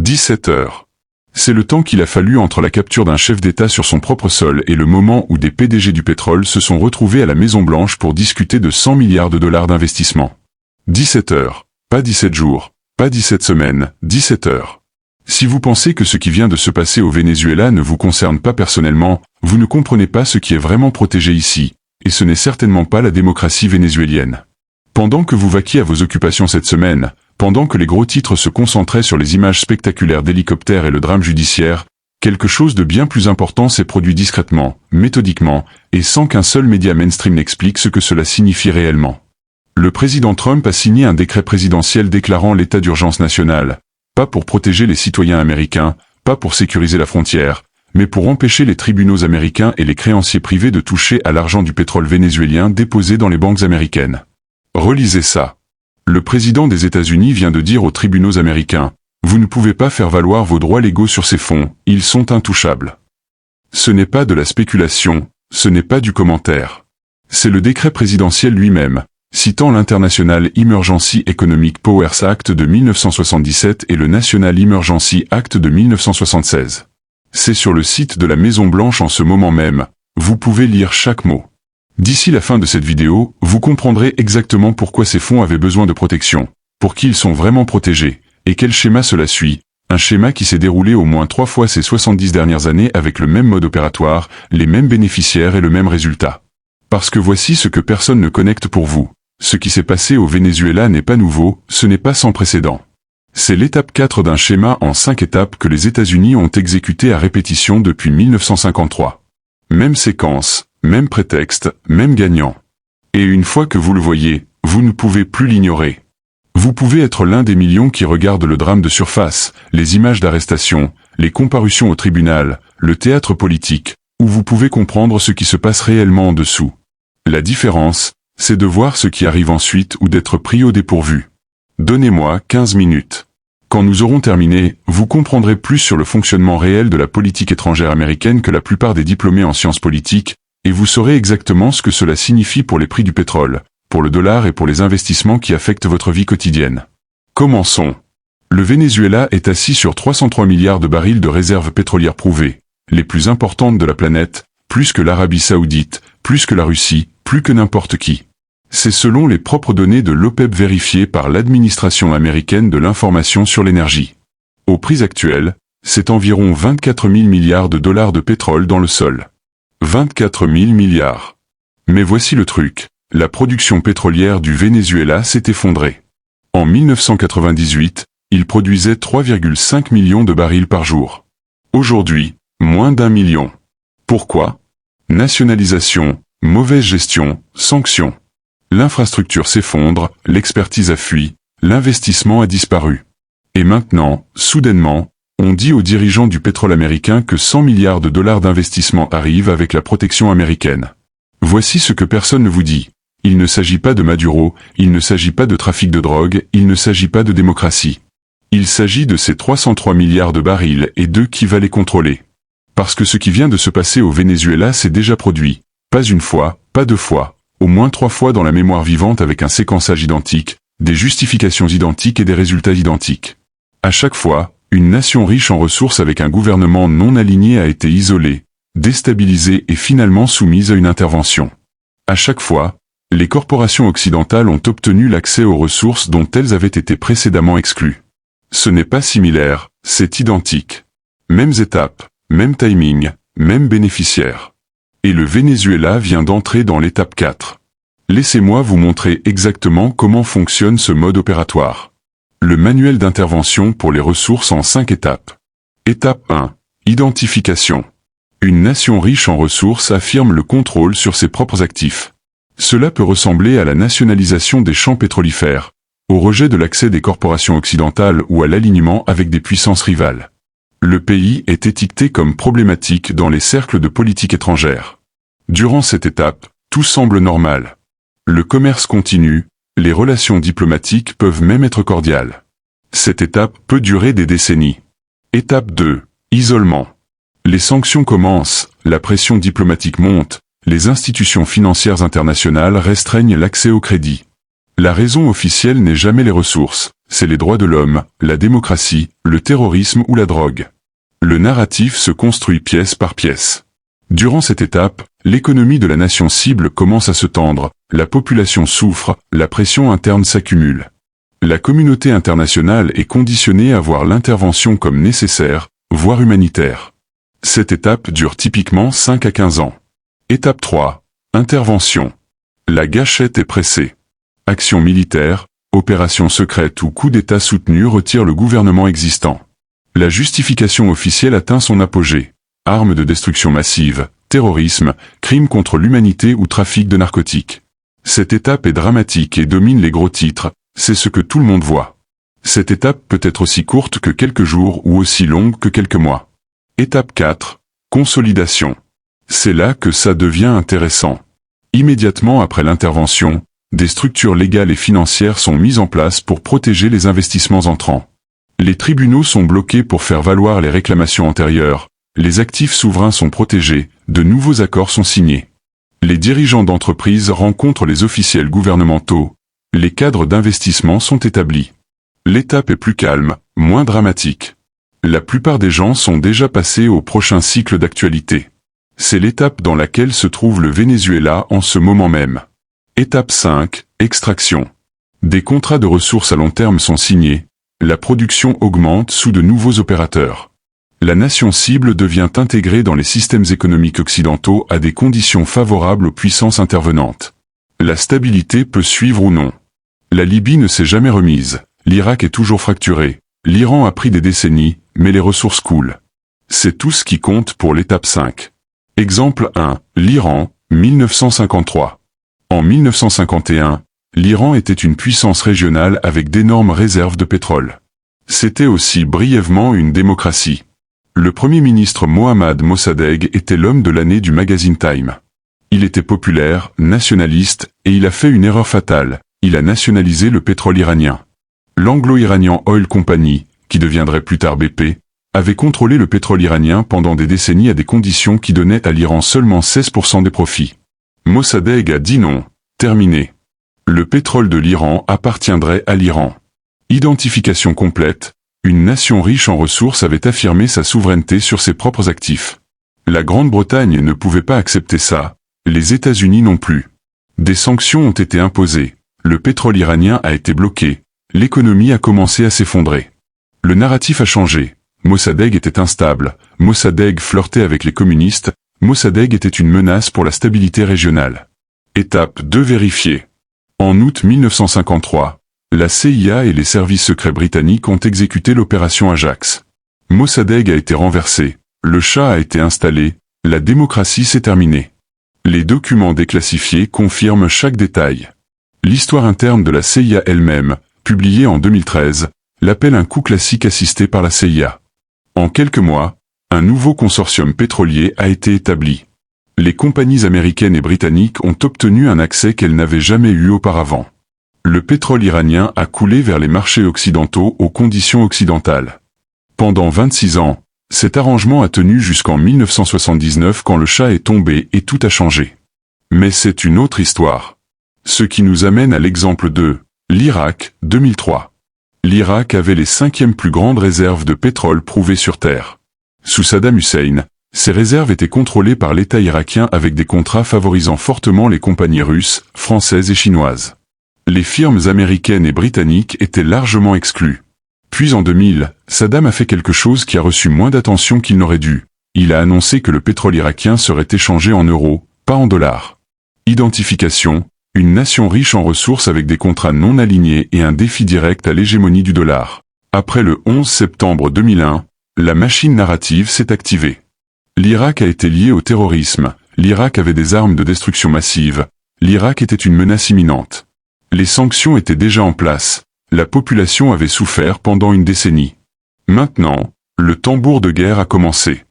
17 heures. C'est le temps qu'il a fallu entre la capture d'un chef d'État sur son propre sol et le moment où des PDG du pétrole se sont retrouvés à la Maison-Blanche pour discuter de 100 milliards de dollars d'investissement. 17 heures. Pas 17 jours. Pas 17 semaines. 17 heures. Si vous pensez que ce qui vient de se passer au Venezuela ne vous concerne pas personnellement, vous ne comprenez pas ce qui est vraiment protégé ici, et ce n'est certainement pas la démocratie vénézuélienne. Pendant que vous vaquiez à vos occupations cette semaine, pendant que les gros titres se concentraient sur les images spectaculaires d'hélicoptères et le drame judiciaire, quelque chose de bien plus important s'est produit discrètement, méthodiquement, et sans qu'un seul média mainstream n'explique ce que cela signifie réellement. Le président Trump a signé un décret présidentiel déclarant l'état d'urgence nationale, pas pour protéger les citoyens américains, pas pour sécuriser la frontière, mais pour empêcher les tribunaux américains et les créanciers privés de toucher à l'argent du pétrole vénézuélien déposé dans les banques américaines. Relisez ça. Le président des États-Unis vient de dire aux tribunaux américains, « Vous ne pouvez pas faire valoir vos droits légaux sur ces fonds, ils sont intouchables. » Ce n'est pas de la spéculation, ce n'est pas du commentaire. C'est le décret présidentiel lui-même, citant l'International Emergency Economic Powers Act de 1977 et le National Emergency Act de 1976. C'est sur le site de la Maison-Blanche en ce moment même, vous pouvez lire chaque mot. D'ici la fin de cette vidéo, vous comprendrez exactement pourquoi ces fonds avaient besoin de protection, pour qui ils sont vraiment protégés, et quel schéma cela suit, un schéma qui s'est déroulé au moins 3 fois ces 70 dernières années avec le même mode opératoire, les mêmes bénéficiaires et le même résultat. Parce que voici ce que personne ne connecte pour vous. Ce qui s'est passé au Venezuela n'est pas nouveau, ce n'est pas sans précédent. C'est l'étape 4 d'un schéma en 5 étapes que les États-Unis ont exécuté à répétition depuis 1953. Même séquence, même prétexte, même gagnant. Et une fois que vous le voyez, vous ne pouvez plus l'ignorer. Vous pouvez être l'un des millions qui regardent le drame de surface, les images d'arrestation, les comparutions au tribunal, le théâtre politique, ou vous pouvez comprendre ce qui se passe réellement en dessous. La différence, c'est de voir ce qui arrive ensuite ou d'être pris au dépourvu. Donnez-moi 15 minutes. Quand nous aurons terminé, vous comprendrez plus sur le fonctionnement réel de la politique étrangère américaine que la plupart des diplômés en sciences politiques, et vous saurez exactement ce que cela signifie pour les prix du pétrole, pour le dollar et pour les investissements qui affectent votre vie quotidienne. Commençons. Le Venezuela est assis sur 303 milliards de barils de réserves pétrolières prouvées, les plus importantes de la planète, plus que l'Arabie Saoudite, plus que la Russie, plus que n'importe qui. C'est selon les propres données de l'OPEP vérifiées par l'administration américaine de l'information sur l'énergie. Au prix actuel, c'est environ 24 000 milliards de dollars de pétrole dans le sol. 24 000 milliards. Mais voici le truc, la production pétrolière du Venezuela s'est effondrée. En 1998, il produisait 3,5 millions de barils par jour. Aujourd'hui, moins d'1 million. Pourquoi? Nationalisation, mauvaise gestion, sanctions. L'infrastructure s'effondre, l'expertise a fui, l'investissement a disparu. Et maintenant, soudainement, on dit aux dirigeants du pétrole américain que 100 milliards de dollars d'investissement arrivent avec la protection américaine. Voici ce que personne ne vous dit. Il ne s'agit pas de Maduro, il ne s'agit pas de trafic de drogue, il ne s'agit pas de démocratie. Il s'agit de ces 303 milliards de barils et de qui va les contrôler. Parce que ce qui vient de se passer au Venezuela s'est déjà produit. Pas une fois, pas 2 fois. Au moins 3 fois dans la mémoire vivante avec un séquençage identique, des justifications identiques et des résultats identiques. À chaque fois, une nation riche en ressources avec un gouvernement non aligné a été isolée, déstabilisée et finalement soumise à une intervention. À chaque fois, les corporations occidentales ont obtenu l'accès aux ressources dont elles avaient été précédemment exclues. Ce n'est pas similaire, c'est identique. Mêmes étapes, même timing, même bénéficiaire. Et le Venezuela vient d'entrer dans l'étape 4. Laissez-moi vous montrer exactement comment fonctionne ce mode opératoire. Le manuel d'intervention pour les ressources en 5 étapes. Étape 1. Identification. Une nation riche en ressources affirme le contrôle sur ses propres actifs. Cela peut ressembler à la nationalisation des champs pétrolifères, au rejet de l'accès des corporations occidentales ou à l'alignement avec des puissances rivales. Le pays est étiqueté comme problématique dans les cercles de politique étrangère. Durant cette étape, tout semble normal. Le commerce continue, les relations diplomatiques peuvent même être cordiales. Cette étape peut durer des décennies. Étape 2. Isolement. Les sanctions commencent, la pression diplomatique monte, les institutions financières internationales restreignent l'accès au crédit. La raison officielle n'est jamais les ressources, C'est les droits de l'homme, la démocratie, le terrorisme ou la drogue. Le narratif se construit pièce par pièce. Durant cette étape, l'économie de la nation cible commence à se tendre, la population souffre, la pression interne s'accumule. La communauté internationale est conditionnée à voir l'intervention comme nécessaire, voire humanitaire. Cette étape dure typiquement 5 à 15 ans. Étape 3. Intervention. La gâchette est pressée. Action militaire, opération secrète ou coup d'État soutenu retire le gouvernement existant. La justification officielle atteint son apogée. Armes de destruction massive, terrorisme, crimes contre l'humanité ou trafic de narcotiques. Cette étape est dramatique et domine les gros titres, c'est ce que tout le monde voit. Cette étape peut être aussi courte que quelques jours ou aussi longue que quelques mois. Étape 4. Consolidation. C'est là que ça devient intéressant. Immédiatement après l'intervention, des structures légales et financières sont mises en place pour protéger les investissements entrants. Les tribunaux sont bloqués pour faire valoir les réclamations antérieures, les actifs souverains sont protégés, de nouveaux accords sont signés. Les dirigeants d'entreprises rencontrent les officiels gouvernementaux, les cadres d'investissement sont établis. L'étape est plus calme, moins dramatique. La plupart des gens sont déjà passés au prochain cycle d'actualité. C'est l'étape dans laquelle se trouve le Venezuela en ce moment même. Étape 5, extraction. Des contrats de ressources à long terme sont signés, la production augmente sous de nouveaux opérateurs. La nation cible devient intégrée dans les systèmes économiques occidentaux à des conditions favorables aux puissances intervenantes. La stabilité peut suivre ou non. La Libye ne s'est jamais remise, l'Irak est toujours fracturé, l'Iran a pris des décennies, mais les ressources coulent. C'est tout ce qui compte pour l'étape 5. Exemple 1, l'Iran, 1953. En 1951, l'Iran était une puissance régionale avec d'énormes réserves de pétrole. C'était aussi brièvement une démocratie. Le premier ministre Mohammad Mossadegh était l'homme de l'année du magazine Time. Il était populaire, nationaliste, et il a fait une erreur fatale, il a nationalisé le pétrole iranien. L'Anglo-Iranian Oil Company, qui deviendrait plus tard BP, avait contrôlé le pétrole iranien pendant des décennies à des conditions qui donnaient à l'Iran seulement 16% des profits. Mossadegh a dit non, terminé. Le pétrole de l'Iran appartiendrait à l'Iran. Identification complète, une nation riche en ressources avait affirmé sa souveraineté sur ses propres actifs. La Grande-Bretagne ne pouvait pas accepter ça, les États-Unis non plus. Des sanctions ont été imposées, le pétrole iranien a été bloqué, l'économie a commencé à s'effondrer. Le narratif a changé, Mossadegh était instable, Mossadegh flirtait avec les communistes, Mossadegh était une menace pour la stabilité régionale. Étape 2 vérifiée. En août 1953, la CIA et les services secrets britanniques ont exécuté l'opération Ajax. Mossadegh a été renversé, le Shah a été installé, la démocratie s'est terminée. Les documents déclassifiés confirment chaque détail. L'histoire interne de la CIA elle-même, publiée en 2013, l'appelle un coup classique assisté par la CIA. En quelques mois, un nouveau consortium pétrolier a été établi. Les compagnies américaines et britanniques ont obtenu un accès qu'elles n'avaient jamais eu auparavant. Le pétrole iranien a coulé vers les marchés occidentaux aux conditions occidentales. Pendant 26 ans, cet arrangement a tenu jusqu'en 1979 quand le Shah est tombé et tout a changé. Mais c'est une autre histoire. Ce qui nous amène à l'exemple de l'Irak, 2003. L'Irak avait les 5e plus grandes réserves de pétrole prouvées sur Terre. Sous Saddam Hussein, ces réserves étaient contrôlées par l'État irakien avec des contrats favorisant fortement les compagnies russes, françaises et chinoises. Les firmes américaines et britanniques étaient largement exclues. Puis en 2000, Saddam a fait quelque chose qui a reçu moins d'attention qu'il n'aurait dû. Il a annoncé que le pétrole irakien serait échangé en euros, pas en dollars. Identification, une nation riche en ressources avec des contrats non alignés et un défi direct à l'hégémonie du dollar. Après le 11 septembre 2001, la machine narrative s'est activée. L'Irak a été lié au terrorisme, l'Irak avait des armes de destruction massive, l'Irak était une menace imminente. Les sanctions étaient déjà en place, la population avait souffert pendant une décennie. Maintenant, le tambour de guerre a commencé.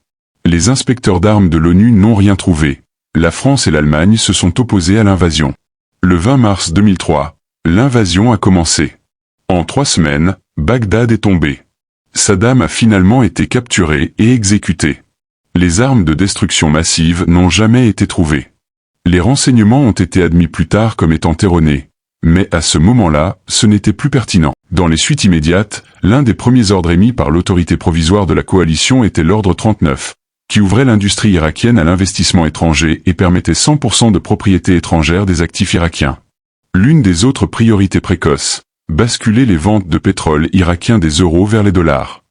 Les inspecteurs d'armes de l'ONU n'ont rien trouvé. La France et l'Allemagne se sont opposés à l'invasion. Le 20 mars 2003, l'invasion a commencé. En 3 semaines, Bagdad est tombé. Saddam a finalement été capturé et exécuté. Les armes de destruction massive n'ont jamais été trouvées. Les renseignements ont été admis plus tard comme étant erronés. Mais à ce moment-là, ce n'était plus pertinent. Dans les suites immédiates, l'un des premiers ordres émis par l'autorité provisoire de la coalition était l'ordre 39, qui ouvrait l'industrie irakienne à l'investissement étranger et permettait 100% de propriété étrangère des actifs irakiens. L'une des autres priorités précoces, basculer les ventes de pétrole irakien des euros vers les dollars.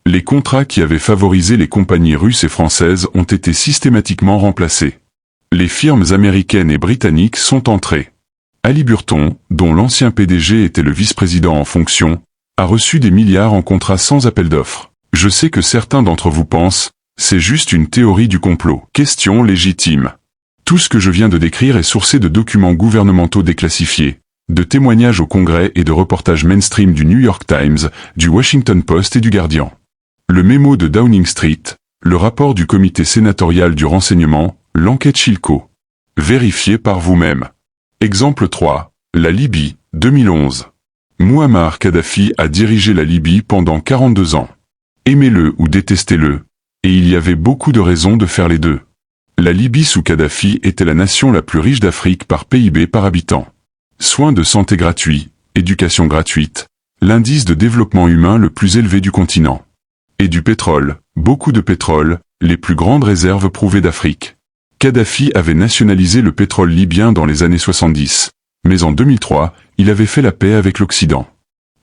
Les contrats qui avaient favorisé les compagnies russes et françaises ont été systématiquement remplacés. Les firmes américaines et britanniques sont entrées. Halliburton, dont l'ancien PDG était le vice-président en fonction, a reçu des milliards en contrats sans appel d'offres. Je sais que certains d'entre vous pensent, c'est juste une théorie du complot. Question légitime. Tout ce que je viens de décrire est sourcé de documents gouvernementaux déclassifiés, de témoignages au Congrès et de reportages mainstream du New York Times, du Washington Post et du Guardian. Le mémo de Downing Street, le rapport du comité sénatorial du renseignement, l'enquête Chilco. Vérifiez par vous-même. Exemple 3. La Libye, 2011. Mouammar Kadhafi a dirigé la Libye pendant 42 ans. Aimez-le ou détestez-le, et il y avait beaucoup de raisons de faire les deux. La Libye sous Kadhafi était la nation la plus riche d'Afrique par PIB par habitant. Soins de santé gratuits, éducation gratuite, l'indice de développement humain le plus élevé du continent. Et du pétrole, beaucoup de pétrole, les plus grandes réserves prouvées d'Afrique. Kadhafi avait nationalisé le pétrole libyen dans les années 70, mais en 2003, il avait fait la paix avec l'Occident.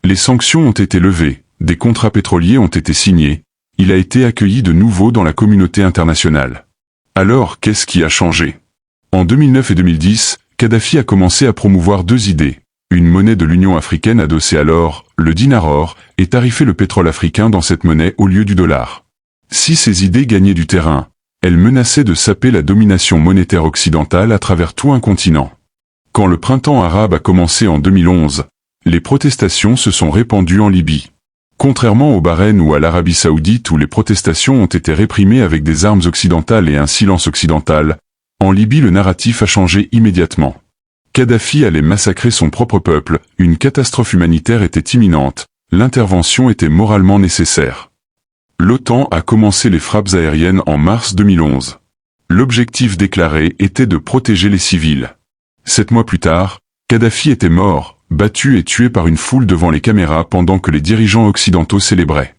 Les sanctions ont été levées, des contrats pétroliers ont été signés, il a été accueilli de nouveau dans la communauté internationale. Alors, qu'est-ce qui a changé? En 2009 et 2010, Kadhafi a commencé à promouvoir deux idées. Une monnaie de l'Union africaine adossée à l'or, le dinar-or, et tarifer le pétrole africain dans cette monnaie au lieu du dollar. Si ces idées gagnaient du terrain, elles menaçaient de saper la domination monétaire occidentale à travers tout un continent. Quand le printemps arabe a commencé en 2011, les protestations se sont répandues en Libye. Contrairement au Bahreïn ou à l'Arabie Saoudite où les protestations ont été réprimées avec des armes occidentales et un silence occidental, en Libye le narratif a changé immédiatement. Kadhafi allait massacrer son propre peuple, une catastrophe humanitaire était imminente, l'intervention était moralement nécessaire. L'OTAN a commencé les frappes aériennes en mars 2011. L'objectif déclaré était de protéger les civils. 7 mois plus tard, Kadhafi était mort, battu et tué par une foule devant les caméras pendant que les dirigeants occidentaux célébraient.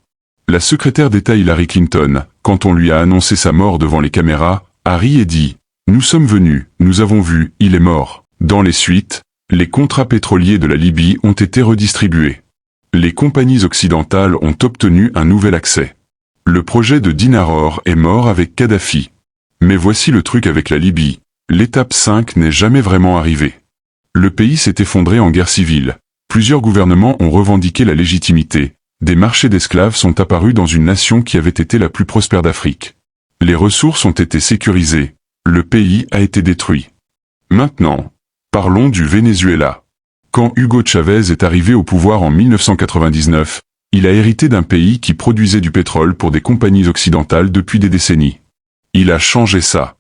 La secrétaire d'État Hillary Clinton, quand on lui a annoncé sa mort devant les caméras, a ri et dit « Nous sommes venus, nous avons vu, il est mort ». Dans les suites, les contrats pétroliers de la Libye ont été redistribués. Les compagnies occidentales ont obtenu un nouvel accès. Le projet de dinar-or est mort avec Kadhafi. Mais voici le truc avec la Libye, l'étape 5 n'est jamais vraiment arrivée. Le pays s'est effondré en guerre civile, plusieurs gouvernements ont revendiqué la légitimité, des marchés d'esclaves sont apparus dans une nation qui avait été la plus prospère d'Afrique. Les ressources ont été sécurisées, le pays a été détruit. Maintenant, parlons du Venezuela. Quand Hugo Chavez est arrivé au pouvoir en 1999, il a hérité d'un pays qui produisait du pétrole pour des compagnies occidentales depuis des décennies. Il a changé ça.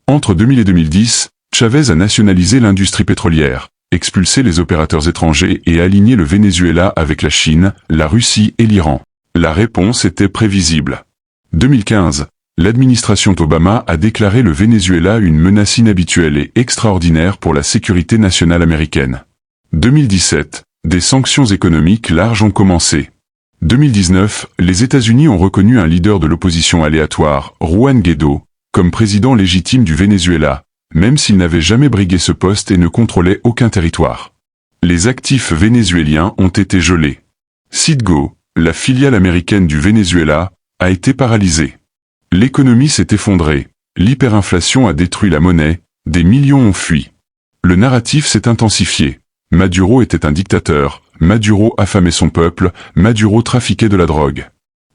Entre 2000 et 2010, Chavez a nationalisé l'industrie pétrolière, expulsé les opérateurs étrangers et aligné le Venezuela avec la Chine, la Russie et l'Iran. La réponse était prévisible. 2015, l'administration Obama a déclaré le Venezuela une menace inhabituelle et extraordinaire pour la sécurité nationale américaine. 2017, des sanctions économiques larges ont commencé. 2019, les États-Unis ont reconnu un leader de l'opposition aléatoire, Juan Guaidó, comme président légitime du Venezuela, même s'il n'avait jamais brigué ce poste et ne contrôlait aucun territoire. Les actifs vénézuéliens ont été gelés. Citgo, la filiale américaine du Venezuela, a été paralysée. L'économie s'est effondrée, l'hyperinflation a détruit la monnaie, des millions ont fui. Le narratif s'est intensifié. Maduro était un dictateur, Maduro affamait son peuple, Maduro trafiquait de la drogue.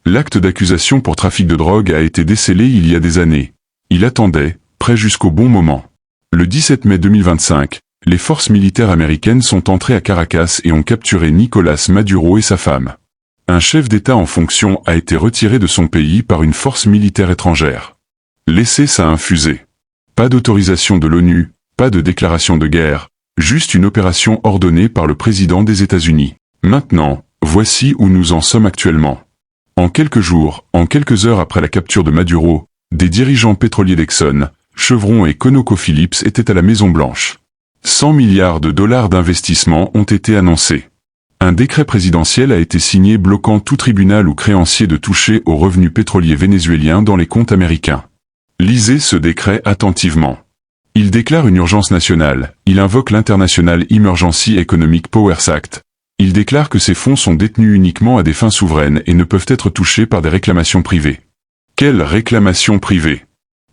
L'acte d'accusation pour trafic de drogue a été décelé il y a des années. Il attendait, prêt jusqu'au bon moment. Le 17 mai 2025, les forces militaires américaines sont entrées à Caracas et ont capturé Nicolás Maduro et sa femme. Un chef d'État en fonction a été retiré de son pays par une force militaire étrangère. Laissez ça infuser. Pas d'autorisation de l'ONU, pas de déclaration de guerre, juste une opération ordonnée par le président des États-Unis. Maintenant, voici où nous en sommes actuellement. En quelques jours, en quelques heures après la capture de Maduro, des dirigeants pétroliers d'Exxon, Chevron et ConocoPhillips étaient à la Maison-Blanche. 100 milliards de dollars d'investissement ont été annoncés. Un décret présidentiel a été signé bloquant tout tribunal ou créancier de toucher aux revenus pétroliers vénézuéliens dans les comptes américains. Lisez ce décret attentivement. Il déclare une urgence nationale, il invoque l'International Emergency Economic Powers Act. Il déclare que ces fonds sont détenus uniquement à des fins souveraines et ne peuvent être touchés par des réclamations privées. Quelles réclamations privées?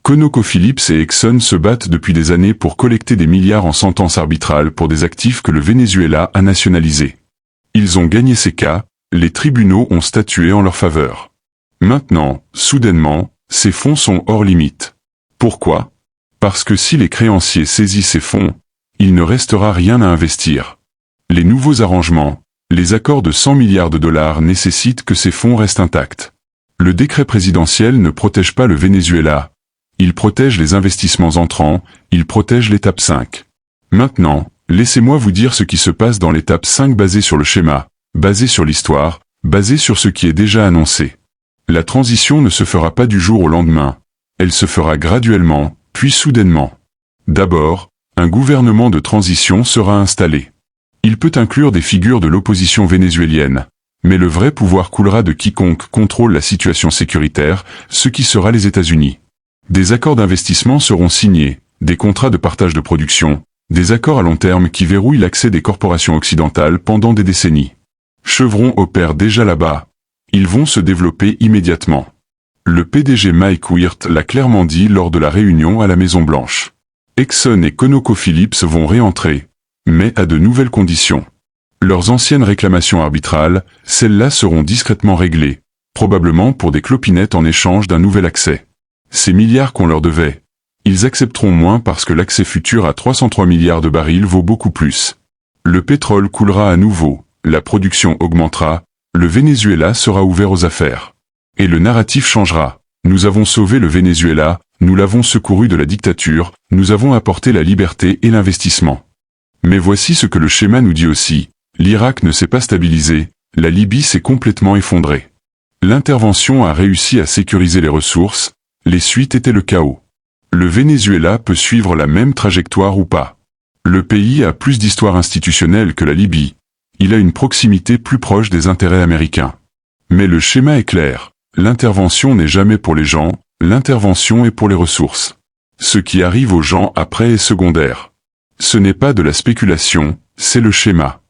ConocoPhillips et Exxon se battent depuis des années pour collecter des milliards en sentences arbitrales pour des actifs que le Venezuela a nationalisés. Ils ont gagné ces cas, les tribunaux ont statué en leur faveur. Maintenant, soudainement, ces fonds sont hors limite. Pourquoi? Parce que si les créanciers saisissent ces fonds, il ne restera rien à investir. Les nouveaux arrangements, les accords de 100 milliards de dollars nécessitent que ces fonds restent intacts. Le décret présidentiel ne protège pas le Venezuela. Il protège les investissements entrants, il protège l'étape 5. Maintenant, laissez-moi vous dire ce qui se passe dans l'étape 5 basée sur le schéma, basée sur l'histoire, basée sur ce qui est déjà annoncé. La transition ne se fera pas du jour au lendemain. Elle se fera graduellement, puis soudainement. D'abord, un gouvernement de transition sera installé. Il peut inclure des figures de l'opposition vénézuélienne, mais le vrai pouvoir coulera de quiconque contrôle la situation sécuritaire, ce qui sera les États-Unis. Des accords d'investissement seront signés, des contrats de partage de production, des accords à long terme qui verrouillent l'accès des corporations occidentales pendant des décennies. Chevron opère déjà là-bas. Ils vont se développer immédiatement. Le PDG Mike Wirth l'a clairement dit lors de la réunion à la Maison-Blanche. Exxon et ConocoPhillips vont réentrer, mais à de nouvelles conditions. Leurs anciennes réclamations arbitrales, celles-là seront discrètement réglées, probablement pour des clopinettes en échange d'un nouvel accès. Ces milliards qu'on leur devait, ils accepteront moins parce que l'accès futur à 303 milliards de barils vaut beaucoup plus. Le pétrole coulera à nouveau, la production augmentera, le Venezuela sera ouvert aux affaires. Et le narratif changera. Nous avons sauvé le Venezuela, nous l'avons secouru de la dictature, nous avons apporté la liberté et l'investissement. Mais voici ce que le schéma nous dit aussi. L'Irak ne s'est pas stabilisé, la Libye s'est complètement effondrée. L'intervention a réussi à sécuriser les ressources, les suites étaient le chaos. Le Venezuela peut suivre la même trajectoire ou pas. Le pays a plus d'histoire institutionnelle que la Libye. Il a une proximité plus proche des intérêts américains. Mais le schéma est clair. L'intervention n'est jamais pour les gens, l'intervention est pour les ressources. Ce qui arrive aux gens après est secondaire. Ce n'est pas de la spéculation, c'est le schéma.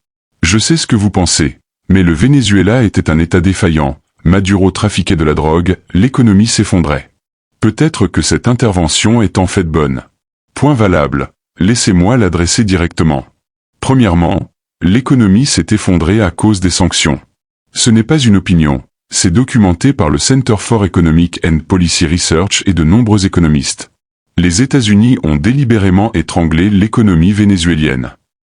Je sais ce que vous pensez, mais le Venezuela était un État défaillant, Maduro trafiquait de la drogue, l'économie s'effondrait. Peut-être que cette intervention est en fait bonne. Point valable, laissez-moi l'adresser directement. Premièrement, l'économie s'est effondrée à cause des sanctions. Ce n'est pas une opinion, c'est documenté par le Center for Economic and Policy Research et de nombreux économistes. Les États-Unis ont délibérément étranglé l'économie vénézuélienne.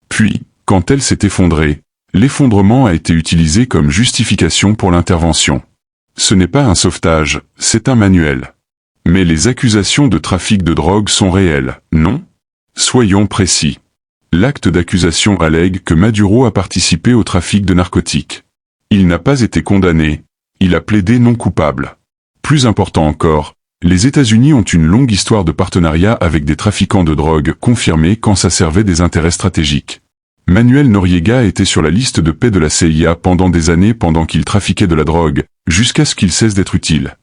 Puis, quand elle s'est effondrée, l'effondrement a été utilisé comme justification pour l'intervention. Ce n'est pas un sauvetage, c'est un manuel. Mais les accusations de trafic de drogue sont réelles, non? Soyons précis. L'acte d'accusation allègue que Maduro a participé au trafic de narcotiques. Il n'a pas été condamné, il a plaidé non coupable. Plus important encore, les États-Unis ont une longue histoire de partenariat avec des trafiquants de drogue confirmés quand ça servait des intérêts stratégiques. Manuel Noriega était sur la liste de paix de la CIA pendant des années pendant qu'il trafiquait de la drogue, jusqu'à ce qu'il cesse d'être utile.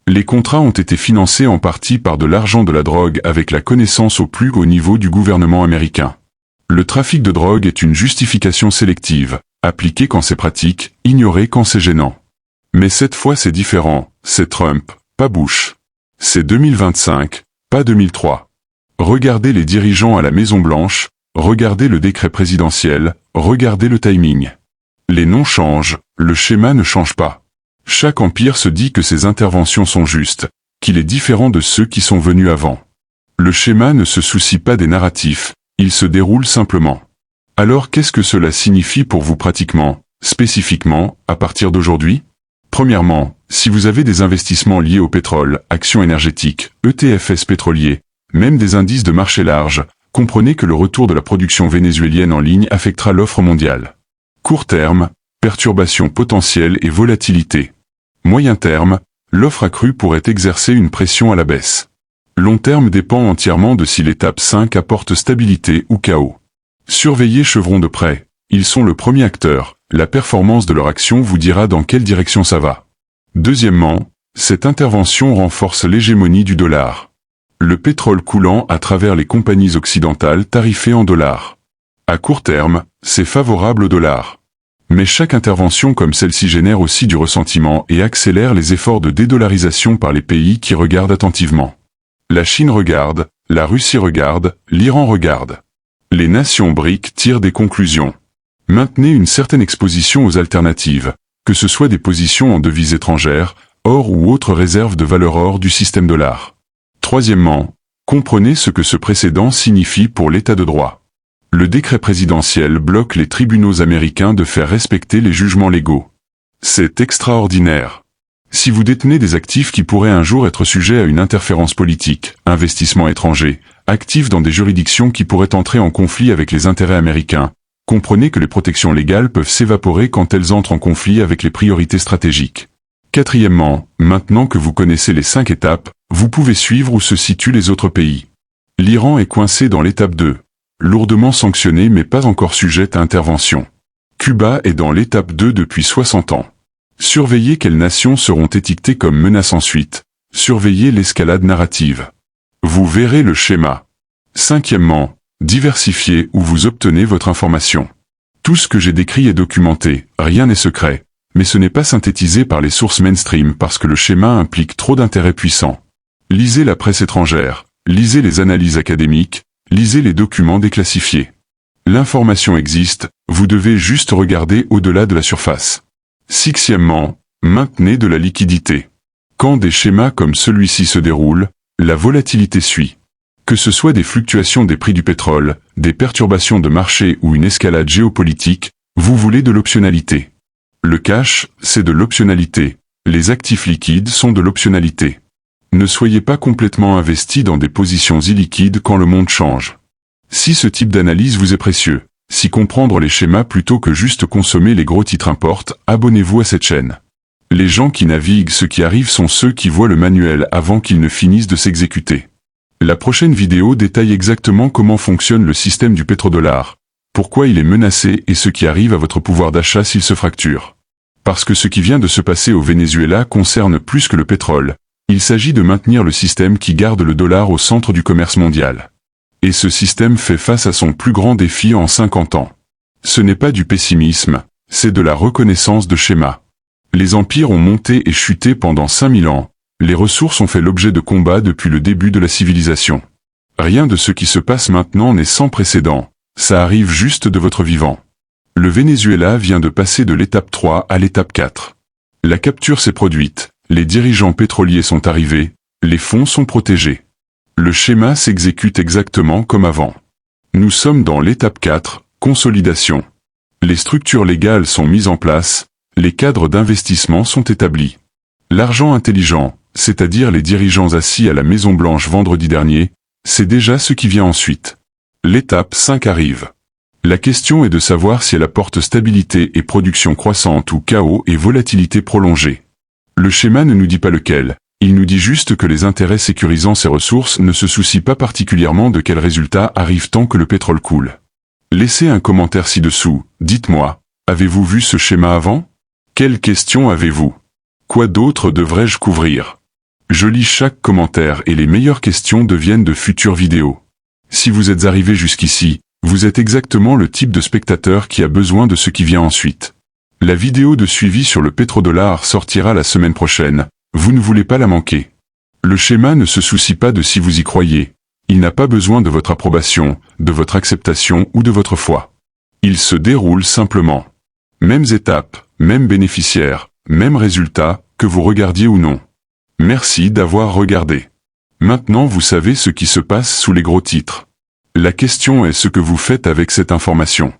Les contrats ont été financés en partie par de l'argent de la drogue avec la connaissance au plus haut niveau du gouvernement américain. Le trafic de drogue est une justification sélective, appliquée quand c'est pratique, ignorée quand c'est gênant. Mais cette fois c'est différent, c'est Trump, pas Bush. C'est 2025, pas 2003. Regardez les dirigeants à la Maison-Blanche, regardez le décret présidentiel, regardez le timing. Les noms changent, le schéma ne change pas. Chaque empire se dit que ses interventions sont justes, qu'il est différent de ceux qui sont venus avant. Le schéma ne se soucie pas des narratifs, il se déroule simplement. Alors qu'est-ce que cela signifie pour vous pratiquement, spécifiquement, à partir d'aujourd'hui? Premièrement, si vous avez des investissements liés au pétrole, actions énergétiques, ETFs pétroliers, même des indices de marché large, comprenez que le retour de la production vénézuélienne en ligne affectera l'offre mondiale. Court terme, perturbations potentielles et volatilité. Moyen terme, l'offre accrue pourrait exercer une pression à la baisse. Long terme dépend entièrement de si l'étape 5 apporte stabilité ou chaos. Surveillez Chevron de près. Ils sont le premier acteur. La performance de leur action vous dira dans quelle direction ça va. Deuxièmement, cette intervention renforce l'hégémonie du dollar. Le pétrole coulant à travers les compagnies occidentales tarifées en dollars. À court terme, c'est favorable au dollar. Mais chaque intervention comme celle-ci génère aussi du ressentiment et accélère les efforts de dédollarisation par les pays qui regardent attentivement. La Chine regarde, la Russie regarde, l'Iran regarde. Les nations BRIC tirent des conclusions. Maintenez une certaine exposition aux alternatives, que ce soit des positions en devises étrangères, or ou autres réserves de valeur hors du système dollar. Troisièmement, comprenez ce que ce précédent signifie pour l'état de droit. Le décret présidentiel bloque les tribunaux américains de faire respecter les jugements légaux. C'est extraordinaire. Si vous détenez des actifs qui pourraient un jour être sujets à une interférence politique, investissement étranger, actifs dans des juridictions qui pourraient entrer en conflit avec les intérêts américains, comprenez que les protections légales peuvent s'évaporer quand elles entrent en conflit avec les priorités stratégiques. Quatrièmement, maintenant que vous connaissez les 5 étapes, vous pouvez suivre où se situent les autres pays. L'Iran est coincé dans l'étape 2. Lourdement sanctionné mais pas encore sujette à intervention. Cuba est dans l'étape 2 depuis 60 ans. Surveillez quelles nations seront étiquetées comme menaces ensuite. Surveillez l'escalade narrative. Vous verrez le schéma. Cinquièmement, diversifiez où vous obtenez votre information. Tout ce que j'ai décrit est documenté, rien n'est secret, mais ce n'est pas synthétisé par les sources mainstream parce que le schéma implique trop d'intérêts puissants. Lisez la presse étrangère, lisez les analyses académiques, lisez les documents déclassifiés. L'information existe, vous devez juste regarder au-delà de la surface. Sixièmement, maintenez de la liquidité. Quand des schémas comme celui-ci se déroulent, la volatilité suit. Que ce soit des fluctuations des prix du pétrole, des perturbations de marché ou une escalade géopolitique, vous voulez de l'optionnalité. Le cash, c'est de l'optionnalité. Les actifs liquides sont de l'optionnalité. Ne soyez pas complètement investi dans des positions illiquides quand le monde change. Si ce type d'analyse vous est précieux, si comprendre les schémas plutôt que juste consommer les gros titres importe, abonnez-vous à cette chaîne. Les gens qui naviguent ce qui arrive sont ceux qui voient le manuel avant qu'il ne finisse de s'exécuter. La prochaine vidéo détaille exactement comment fonctionne le système du pétrodollar, pourquoi il est menacé et ce qui arrive à votre pouvoir d'achat s'il se fracture. Parce que ce qui vient de se passer au Venezuela concerne plus que le pétrole. Il s'agit de maintenir le système qui garde le dollar au centre du commerce mondial. Et ce système fait face à son plus grand défi en 50 ans. Ce n'est pas du pessimisme, c'est de la reconnaissance de schémas. Les empires ont monté et chuté pendant 5000 ans, les ressources ont fait l'objet de combats depuis le début de la civilisation. Rien de ce qui se passe maintenant n'est sans précédent, ça arrive juste de votre vivant. Le Venezuela vient de passer de l'étape 3 à l'étape 4. La capture s'est produite. Les dirigeants pétroliers sont arrivés, les fonds sont protégés. Le schéma s'exécute exactement comme avant. Nous sommes dans l'étape 4, consolidation. Les structures légales sont mises en place, les cadres d'investissement sont établis. L'argent intelligent, c'est-à-dire les dirigeants assis à la Maison-Blanche vendredi dernier, c'est déjà ce qui vient ensuite. L'étape 5 arrive. La question est de savoir si elle apporte stabilité et production croissante ou chaos et volatilité prolongée. Le schéma ne nous dit pas lequel, il nous dit juste que les intérêts sécurisant ces ressources ne se soucient pas particulièrement de quels résultats arrivent tant que le pétrole coule. Laissez un commentaire ci-dessous, dites-moi, avez-vous vu ce schéma avant? Quelles questions avez-vous? Quoi d'autre devrais-je couvrir? Je lis chaque commentaire et les meilleures questions deviennent de futures vidéos. Si vous êtes arrivé jusqu'ici, vous êtes exactement le type de spectateur qui a besoin de ce qui vient ensuite. La vidéo de suivi sur le pétrodollar sortira la semaine prochaine, vous ne voulez pas la manquer. Le schéma ne se soucie pas de si vous y croyez, il n'a pas besoin de votre approbation, de votre acceptation ou de votre foi. Il se déroule simplement. Mêmes étapes, mêmes bénéficiaires, mêmes résultats, que vous regardiez ou non. Merci d'avoir regardé. Maintenant vous savez ce qui se passe sous les gros titres. La question est ce que vous faites avec cette information.